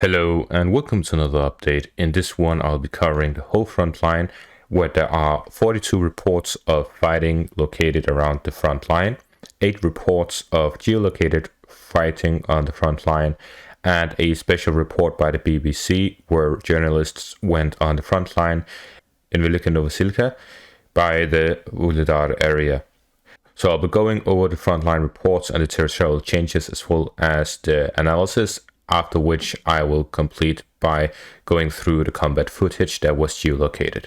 Hello and welcome to another update. In this one, I'll be covering the whole front line, where there are 42 reports of fighting located around the front line, 8 reports of geolocated fighting on the front line, and a special report by the BBC where journalists went on the front line in Velika Novosilka by the Vuhledar area. So I'll be going over the frontline reports and the territorial changes as well as the analysis, after which I will complete by going through the combat footage that was geolocated.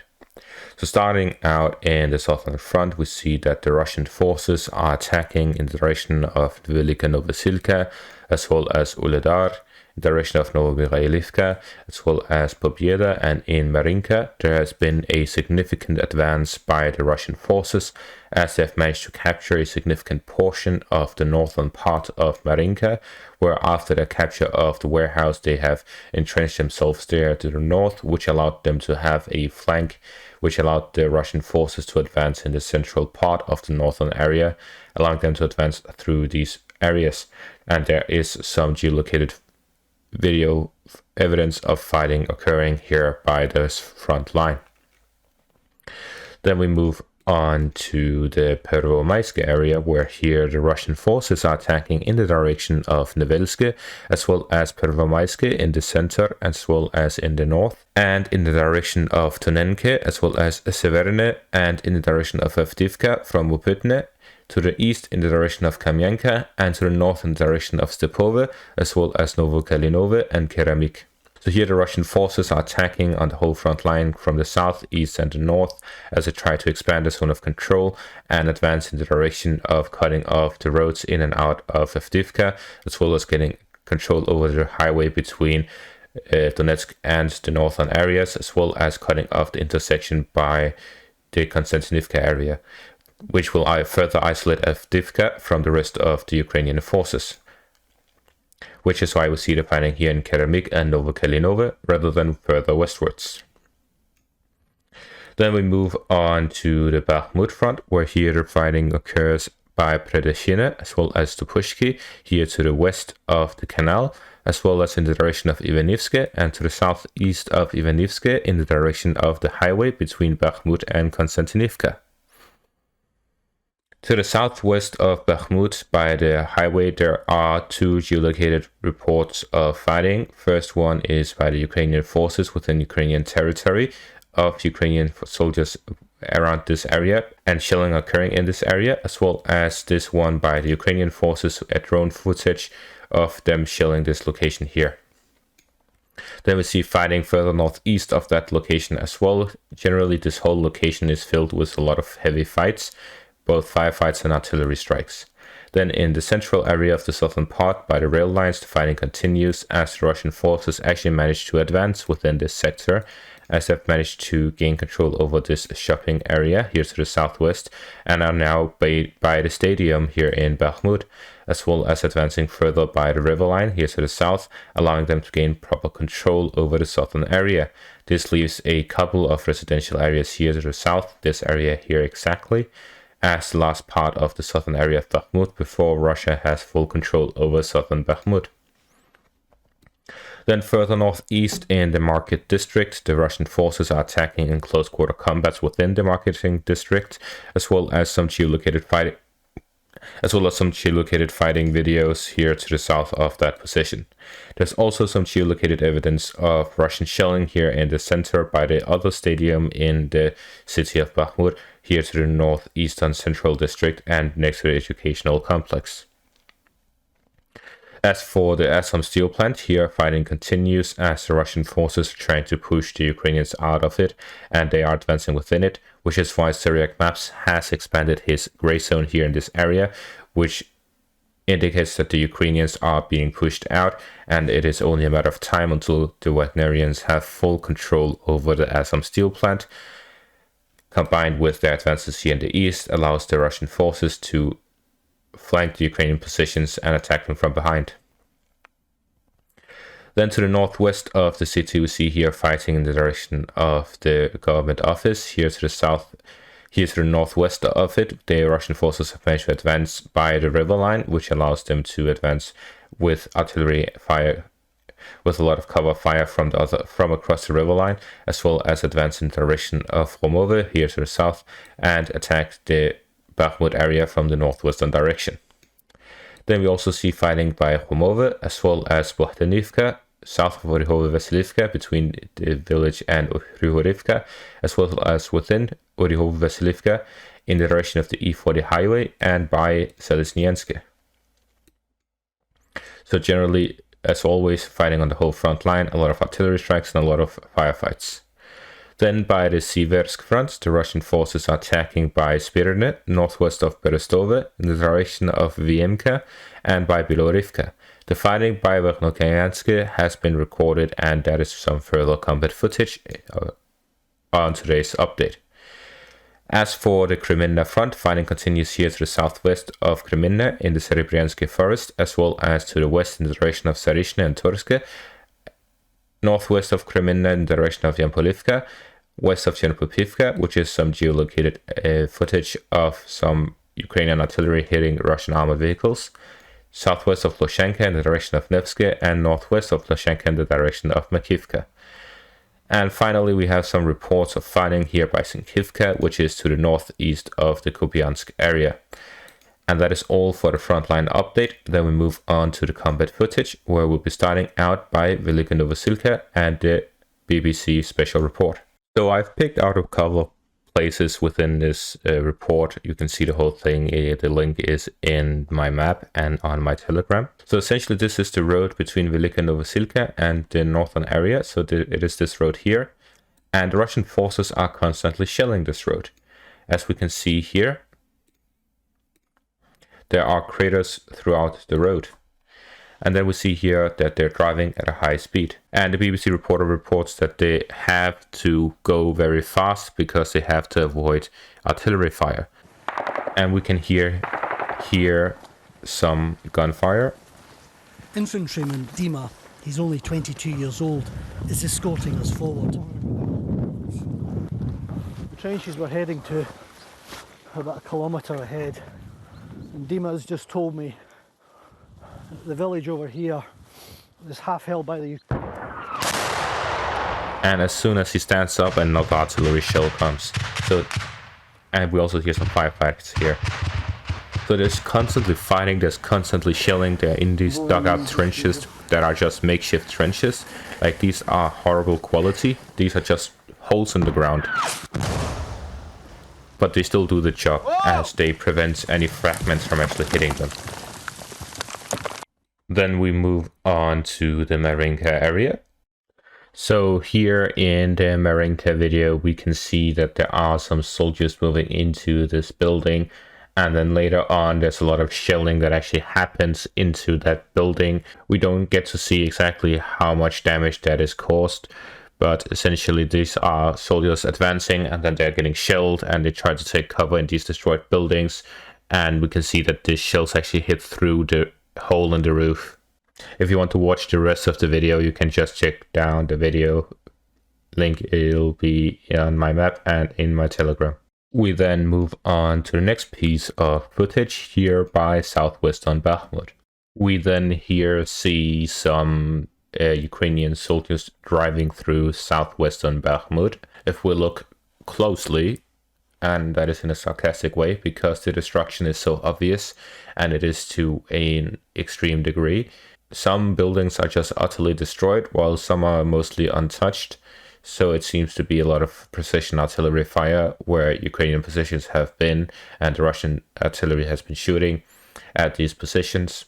So starting out in the southern front, we see that the Russian forces are attacking in the direction of Velika Novosilka as well as Vuhledar, in the direction of Makiivka as well as Pobieda, and in Marinka there has been a significant advance by the Russian forces as they have managed to capture a significant portion of the northern part of Marinka, where after the capture of the warehouse they have entrenched themselves there to the north, which allowed them to have a flank, which allowed the Russian forces to advance in the central part of the northern area, allowing them to advance through these areas. And there is some geolocated video evidence of fighting occurring here by this front line. Then we move on to the Pervomaiske area, where here the Russian forces are attacking in the direction of Nevelske, as well as Pervomaiske in the center, as well as in the north, and in the direction of Tonenke, as well as Severne, and in the direction of Avdiivka from Upytne, to the east in the direction of Kamyanka, and to the north in the direction of Stepove, as well as Novokalinove and Keramik. So here the Russian forces are attacking on the whole front line from the south, east and the north as they try to expand the zone of control and advance in the direction of cutting off the roads in and out of Avdiivka, as well as getting control over the highway between Donetsk and the northern areas, as well as cutting off the intersection by the Konstantinivka area, which will further isolate Avdiivka from the rest of the Ukrainian forces. Which is why we see the fighting here in Keramik and Novokalinove rather than further westwards. Then we move on to the Bakhmut front, where here the fighting occurs by Predeshina as well as Tupushki, here to the west of the canal, as well as in the direction of Ivanivske, and to the southeast of Ivanivske in the direction of the highway between Bakhmut and Konstantinivka. To the southwest of Bakhmut by the highway, there are 2 geolocated reports of fighting. First one is by the Ukrainian forces within Ukrainian territory of Ukrainian soldiers around this area and shelling occurring in this area, as well as this one by the Ukrainian forces at drone footage of them shelling this location here. Then we see fighting further northeast of that location as well. Generally, this whole location is filled with a lot of heavy fights, both firefights and artillery strikes. Then in the central area of the southern part by the rail lines, the fighting continues as the Russian forces actually managed to advance within this sector, as they've managed to gain control over this shopping area here to the southwest and are now by the stadium here in Bakhmut, as well as advancing further by the river line here to the south, allowing them to gain proper control over the southern area. This leaves a couple of residential areas here to the south, this area here exactly, as the last part of the southern area of Bakhmut before Russia has full control over southern Bakhmut. Then further northeast in the market district, the Russian forces are attacking in close quarter combats within the marketing district, as well as some geolocated fighting videos here to the south of that position. There's also some geolocated evidence of Russian shelling here in the center by the other stadium in the city of Bakhmut, here to the northeastern central district and next to the educational complex. As for the AZOM steel plant, here fighting continues as the Russian forces are trying to push the Ukrainians out of it, and they are advancing within it, which is why Syriac Maps has expanded his gray zone here in this area, which indicates that the Ukrainians are being pushed out, and it is only a matter of time until the Wagnerians have full control over the AZOM steel plant. Combined with their advances here in the east, allows the Russian forces to flank the Ukrainian positions and attack them from behind. Then to the northwest of the city, we see here fighting in the direction of the government office. Here to the south, here to the northwest of it, the Russian forces have managed to advance by the river line, which allows them to advance with artillery fire with a lot of cover fire from across the river line, as well as advance in the direction of Romove here to the south and attack the Bakhmut area from the northwestern direction. Then we also see fighting by Romove as well as Makiivka, south of Orihove-Vasilivka, between the village and Orihorivka, as well as within Orihove-Vasilivka in the direction of the E40 highway and by Selesnyansk. So generally, as always, fighting on the whole front line, a lot of artillery strikes and a lot of firefights. Then by the Siversk front, the Russian forces are attacking by Spirne, northwest of Berestove, in the direction of Vyemka, and by Bilorivka. The fighting by Verkhnokyansk has been recorded, and that is some further combat footage on today's update. As for the Kreminna front, fighting continues here to the southwest of Kreminna in the Serebryansky forest, as well as to the west in the direction of Sarishne and Turske, northwest of Kreminna in the direction of Yampolivka, west of Chernobyivka, which is some geolocated footage of some Ukrainian artillery hitting Russian armored vehicles, southwest of Loshenka in the direction of Nevsky, and northwest of Loshenka in the direction of Makiivka. And finally, we have some reports of fighting here by Makiivka, which is to the northeast of the Kupiansk area. And that is all for the frontline update. Then we move on to the combat footage, where we'll be starting out by Velika Novosilka and the BBC special report. So I've picked out a couple of places within this report. You can see the whole thing. The link is in my map and on my Telegram. So essentially this is the road between Velika Novosilka and the northern area. So it is this road here. And the Russian forces are constantly shelling this road. As we can see here, there are craters throughout the road. And then we see here that they're driving at a high speed. And the BBC reporter reports that they have to go very fast because they have to avoid artillery fire. And we can hear some gunfire. Infantryman Dima, he's only 22 years old, is escorting us forward. The trenches we're heading to are about a kilometre ahead. And Dima has just told me the village over here is half held by the... And as soon as he stands up, another artillery shell comes. And we also hear some firefights here. So there's constantly fighting, there's constantly shelling. They're in these dugout trenches that are just makeshift trenches. Like, these are horrible quality. These are just holes in the ground. But they still do the job, as they prevent any fragments from actually hitting them. Then we move on to the Makiivka area. So here in the Makiivka video, we can see that there are some soldiers moving into this building. And then later on, there's a lot of shelling that actually happens into that building. We don't get to see exactly how much damage that is caused. But essentially, these are soldiers advancing, and then they're getting shelled, and they try to take cover in these destroyed buildings. And we can see that the shells actually hit through the hole in the roof. If you want to watch the rest of the video, you can just check down the video link. It'll be on my map and in my Telegram. We then move on to the next piece of footage here by southwestern Bakhmut. We then here see some Ukrainian soldiers driving through southwestern Bakhmut. If we look closely, and that is in a sarcastic way because the destruction is so obvious and it is to an extreme degree. Some buildings are just utterly destroyed while some are mostly untouched. So it seems to be a lot of precision artillery fire where Ukrainian positions have been and the Russian artillery has been shooting at these positions.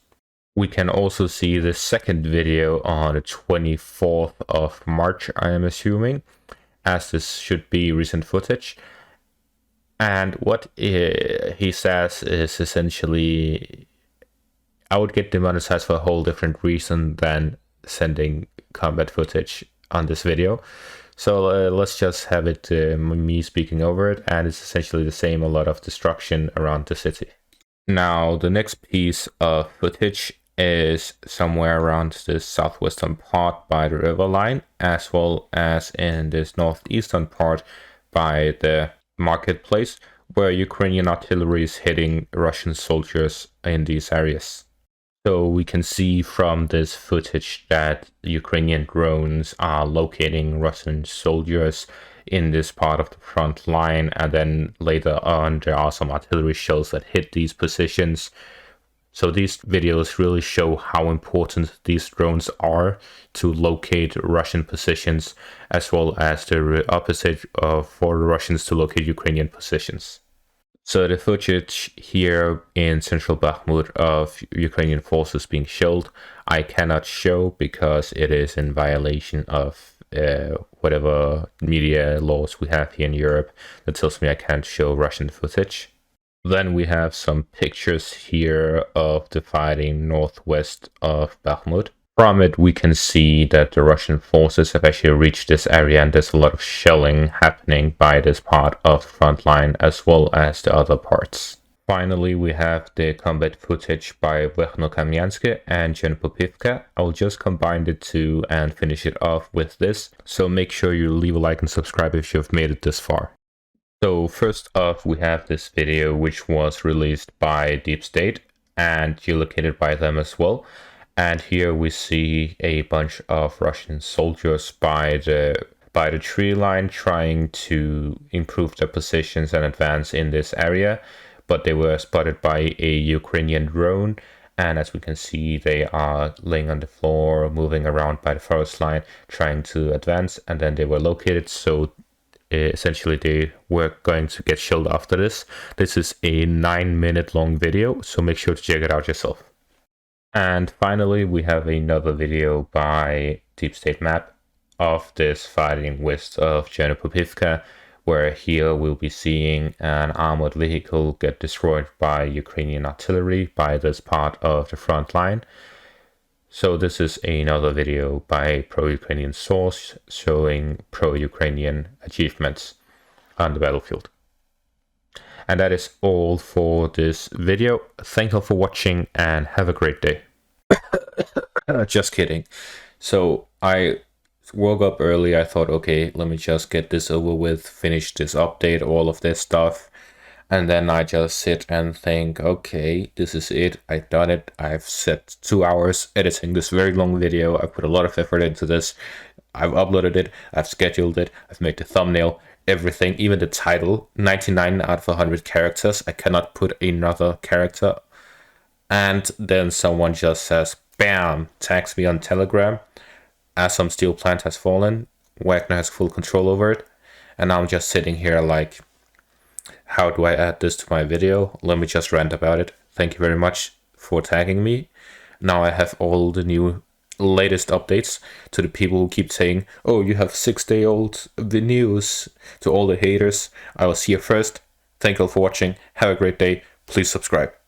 We can also see the second video on the 24th of March, I am assuming, as this should be recent footage. And what he says is essentially, I would get demonetized for a whole different reason than sending combat footage on this video. So let's just have it me speaking over it, and it's essentially the same, a lot of destruction around the city. Now, the next piece of footage is somewhere around the southwestern part by the river line, as well as in this northeastern part by the marketplace, where Ukrainian artillery is hitting Russian soldiers in these areas. So we can see from this footage that Ukrainian drones are locating Russian soldiers in this part of the front line, and then later on there are some artillery shells that hit these positions. So these videos really show how important these drones are to locate Russian positions, as well as the opposite for the Russians to locate Ukrainian positions. So the footage here in central Bakhmut of Ukrainian forces being shelled, I cannot show because it is in violation of whatever media laws we have here in Europe that tells me I can't show Russian footage. Then we have some pictures here of the fighting northwest of Bakhmut. From it, we can see that the Russian forces have actually reached this area, and there's a lot of shelling happening by this part of the front line as well as the other parts. Finally, we have the combat footage by WAGNER and Makiivka. I'll just combine the two and finish it off with this, so make sure you leave a like and subscribe if you've made it this far. So first off, we have this video which was released by Deep State and geolocated by them as well. And here we see a bunch of Russian soldiers by the tree line trying to improve their positions and advance in this area, but they were spotted by a Ukrainian drone. And as we can see, they are laying on the floor, moving around by the forest line, trying to advance, and then they were located. So essentially they were going to get shelled after this. This is a 9-minute long video, so make sure to check it out yourself. And finally, we have another video by Deep State Map of this fighting west of Makiivka, where here we'll be seeing an armored vehicle get destroyed by Ukrainian artillery by this part of the front line. So this is another video by pro-Ukrainian source showing pro-Ukrainian achievements on the battlefield. And that is all for this video. Thank you all for watching and have a great day. Just kidding. So I woke up early. I thought, okay, let me just get this over with, finish this update, all of this stuff. And then I just sit and think, okay, this is it. I've done it. I've set 2 hours editing this very long video. I put a lot of effort into this. I've uploaded it. I've scheduled it. I've made the thumbnail. Everything, even the title, 99 out of 100 characters. I cannot put another character. And then someone just says, bam, tags me on Telegram. AZOM steel plant has fallen. WAGNER has full control over it. And I'm just sitting here like, how do I add this to my video? Let me just rant about it. Thank you very much for tagging me. Now I have all the new latest updates to the people who keep saying, oh, you have 6-day-old news. To all the haters, I was here first. Thank you all for watching. Have a great day. Please subscribe.